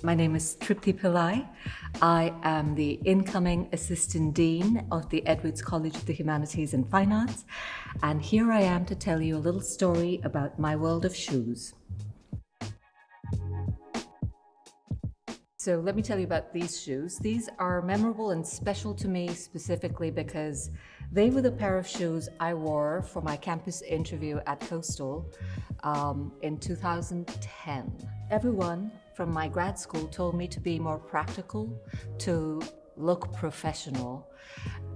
My name is Tripthi Pillai. I am the incoming Assistant Dean of the Edwards College of the Humanities and Fine Arts, and here I am to tell you a little story about my world of shoes. So let me tell you about these shoes. These are memorable and special to me specifically because they were the pair of shoes I wore for my campus interview at Coastal in 2010. Everyone from my grad school told me to be more practical, to look professional.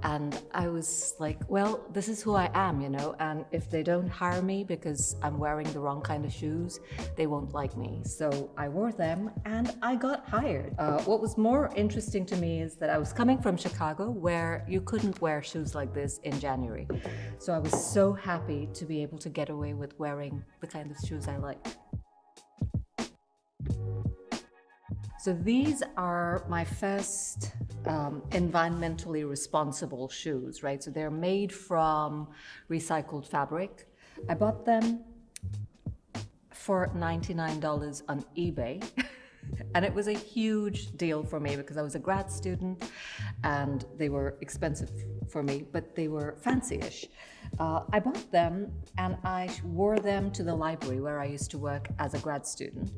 And I was like, well, this is who I am, and if they don't hire me because I'm wearing the wrong kind of shoes, they won't like me. So I wore them and I got hired. What was more interesting to me is that I was coming from Chicago, where you couldn't wear shoes like this in January. So I was so happy to be able to get away with wearing the kind of shoes I like. So these are my first environmentally responsible shoes, right? So they're made from recycled fabric. I bought them for $99 on eBay. And it was a huge deal for me because I was a grad student and they were expensive for me, but they were fancy-ish. I bought them and I wore them to the library where I used to work as a grad student.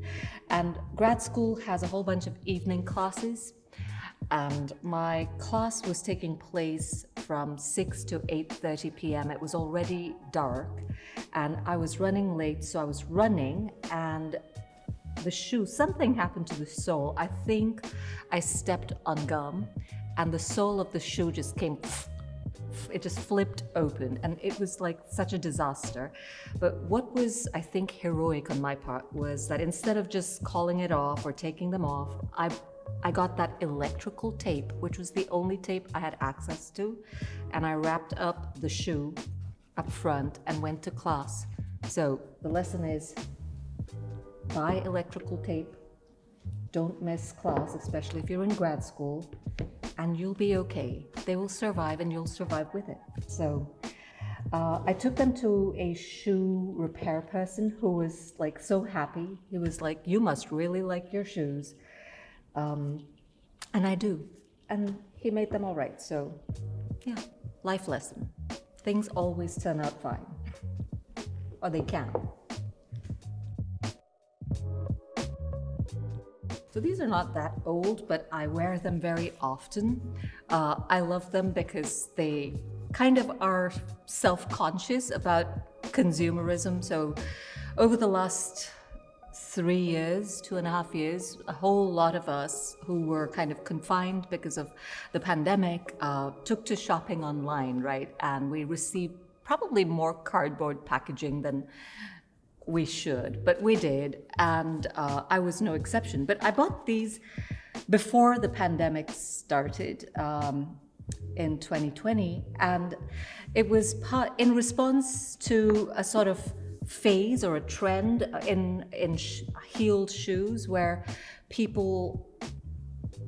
And grad school has a whole bunch of evening classes, and my class was taking place from 6 to 8:30 p.m. It was already dark and I was running late, so I was running and the shoe, something happened to the sole. I think I stepped on gum and the sole of the shoe just came, it just flipped open, and it was like such a disaster. But what was, I think, heroic on my part was that instead of just calling it off or taking them off, I got that electrical tape, which was the only tape I had access to, and I wrapped up the shoe up front and went to class. So the lesson is, buy electrical tape, don't miss class, especially if you're in grad school, and you'll be okay. They will survive and you'll survive with it. So I took them to a shoe repair person who was like so happy. He was like, you must really like your shoes. And I do. And he made them all right. So yeah, life lesson. Things always turn out fine. Or they can. So these are not that old, but I wear them very often. I love them because they kind of are self-conscious about consumerism. So over the last 3 years, 2.5 years, a whole lot of us who were kind of confined because of the pandemic took to shopping online, right? And we received probably more cardboard packaging than we should, but we did, and I was no exception. But I bought these before the pandemic started in 2020, and it was in response to a sort of phase or a trend in heeled shoes, where people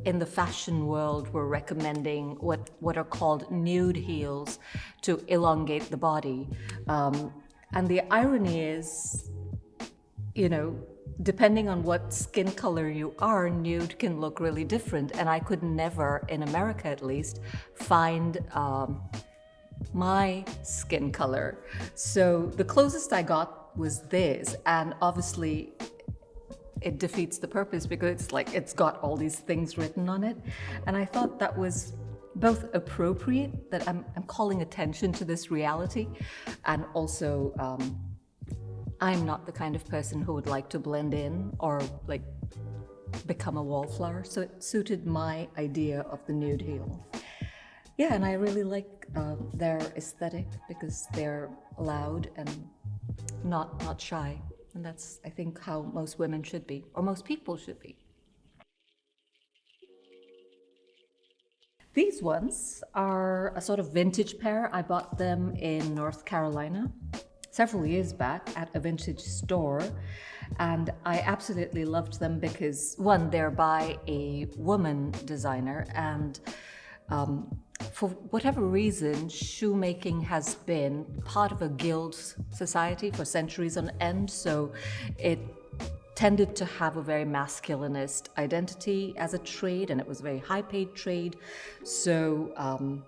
in the fashion world were recommending what are called nude heels to elongate the body. And the irony is, depending on what skin color you are, nude can look really different. And I could never, in America at least, find my skin color. So the closest I got was this. And obviously, it defeats the purpose because it's got all these things written on it. And I thought that was both appropriate, that I'm calling attention to this reality, and also I'm not the kind of person who would like to blend in or like become a wallflower, so it suited my idea of the nude heel. Yeah, and I really like their aesthetic because they're loud and not shy, and that's, I think, how most women should be, or most people should be. These ones are a sort of vintage pair. I bought them in North Carolina several years back at a vintage store, and I absolutely loved them because, one, they're by a woman designer, and for whatever reason, shoemaking has been part of a guild society for centuries on end, so it tended to have a very masculinist identity as a trade, and it was a very high-paid trade. So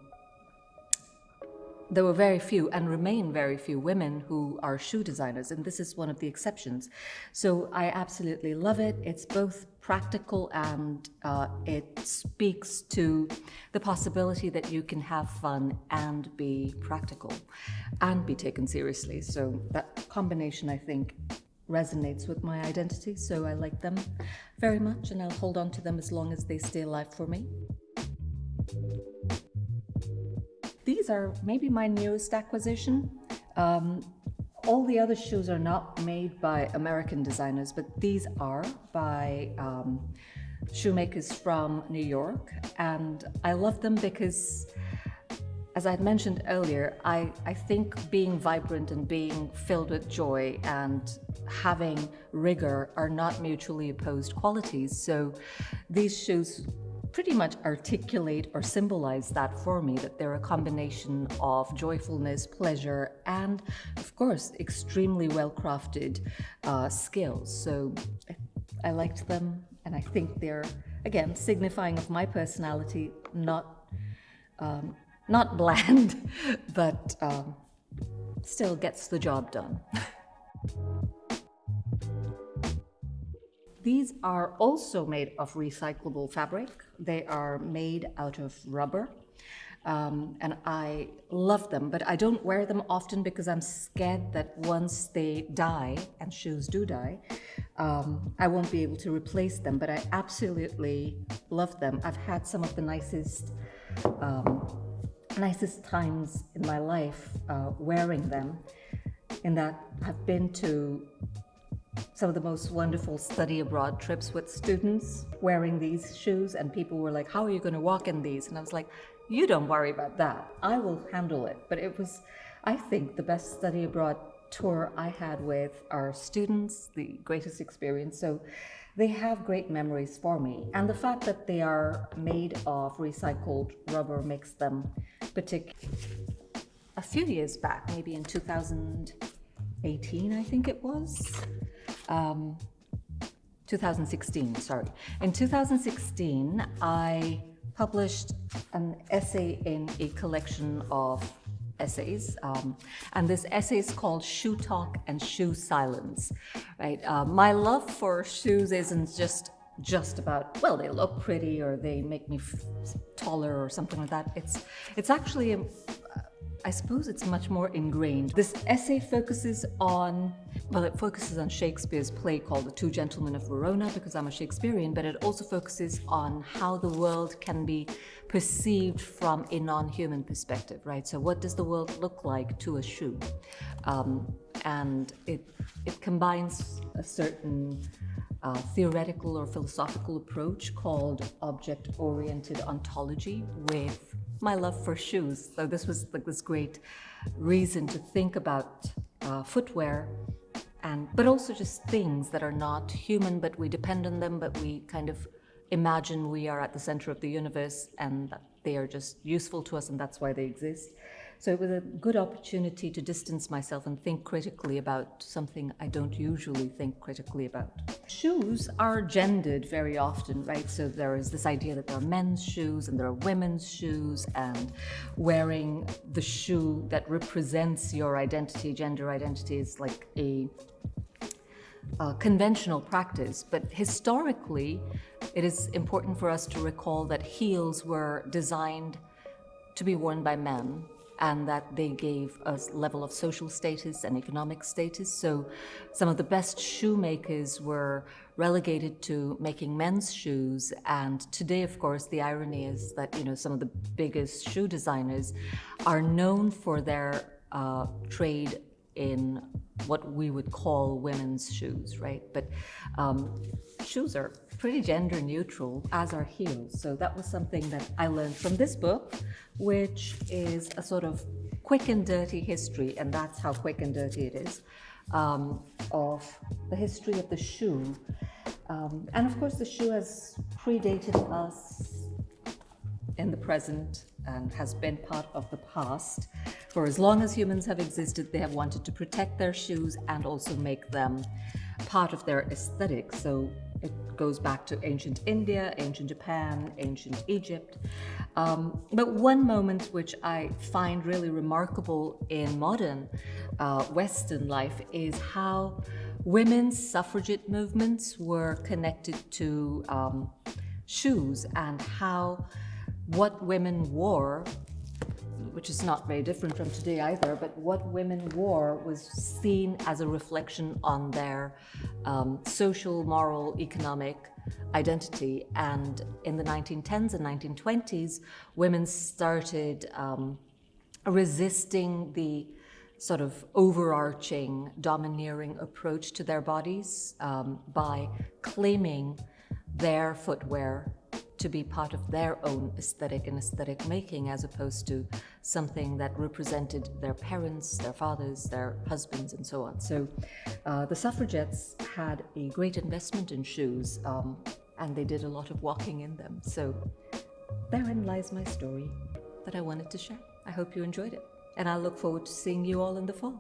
there were very few, and remain very few, women who are shoe designers, and this is one of the exceptions. So I absolutely love it. It's both practical and it speaks to the possibility that you can have fun and be practical and be taken seriously. So that combination, I think, resonates with my identity. So I like them very much, and I'll hold on to them as long as they stay alive for me. These are maybe my newest acquisition. All the other shoes are not made by American designers, but these are by shoemakers from New York. And I love them because, as I had mentioned earlier, I think being vibrant and being filled with joy and having rigor are not mutually opposed qualities. So these shoes pretty much articulate or symbolize that for me, that they're a combination of joyfulness, pleasure, and of course, extremely well-crafted skills. So I liked them, and I think they're, again, signifying of my personality, not bland, but still gets the job done. These are also made of recyclable fabric. They are made out of rubber, and I love them, but I don't wear them often because I'm scared that once they die, and shoes do die, I won't be able to replace them, but I absolutely love them. I've had some of the nicest times in my life wearing them, in that I've been to some of the most wonderful study abroad trips with students wearing these shoes, and people were like, how are you going to walk in these? And I was like, you don't worry about that, I will handle it. But it was, I think, the best study abroad tour I had with our students, the greatest experience. So they have great memories for me, and the fact that they are made of recycled rubber makes them particular. A few years back, maybe in 2018, I think it was, 2016, sorry. In 2016, I published an essay in a collection of essays, and this essay is called Shoe Talk and Shoe Silence, right? My love for shoes isn't just about, well, they look pretty or they make me taller or something like that. It's actually I suppose it's much more ingrained. This essay focuses on Shakespeare's play called The Two Gentlemen of Verona, because I'm a Shakespearean, but it also focuses on how the world can be perceived from a non-human perspective, right? So what does the world look like to a shoe? And it combines a certain theoretical or philosophical approach called object-oriented ontology with my love for shoes. So this was like this great reason to think about footwear, but also just things that are not human, but we depend on them, but we kind of imagine we are at the center of the universe and that they are just useful to us, and that's why they exist. So it was a good opportunity to distance myself and think critically about something I don't usually think critically about. Shoes are gendered very often, right? So there is this idea that there are men's shoes and there are women's shoes, and wearing the shoe that represents your identity, gender identity, is like a conventional practice. But historically, it is important for us to recall that heels were designed to be worn by men, and that they gave a level of social status and economic status. So some of the best shoemakers were relegated to making men's shoes. And today, of course, the irony is that, some of the biggest shoe designers are known for their trade in what we would call women's shoes, right? But shoes are pretty gender neutral, as are heels. So that was something that I learned from this book, which is a sort of quick and dirty history, and that's how quick and dirty it is, of the history of the shoe. And of course, the shoe has predated us in the present and has been part of the past. For as long as humans have existed, they have wanted to protect their shoes and also make them part of their aesthetic. So it goes back to ancient India, ancient Japan, ancient Egypt. But one moment which I find really remarkable in modern Western life is how women's suffragette movements were connected to shoes, and how what women wore, which is not very different from today either, but what women wore was seen as a reflection on their social, moral, economic identity. And in the 1910s and 1920s, women started resisting the sort of overarching, domineering approach to their bodies by claiming their footwear to be part of their own aesthetic and aesthetic making, as opposed to something that represented their parents, their fathers, their husbands, and so on. So the suffragettes had a great investment in shoes, and they did a lot of walking in them. So therein lies my story that I wanted to share. I hope you enjoyed it, and I look forward to seeing you all in the fall.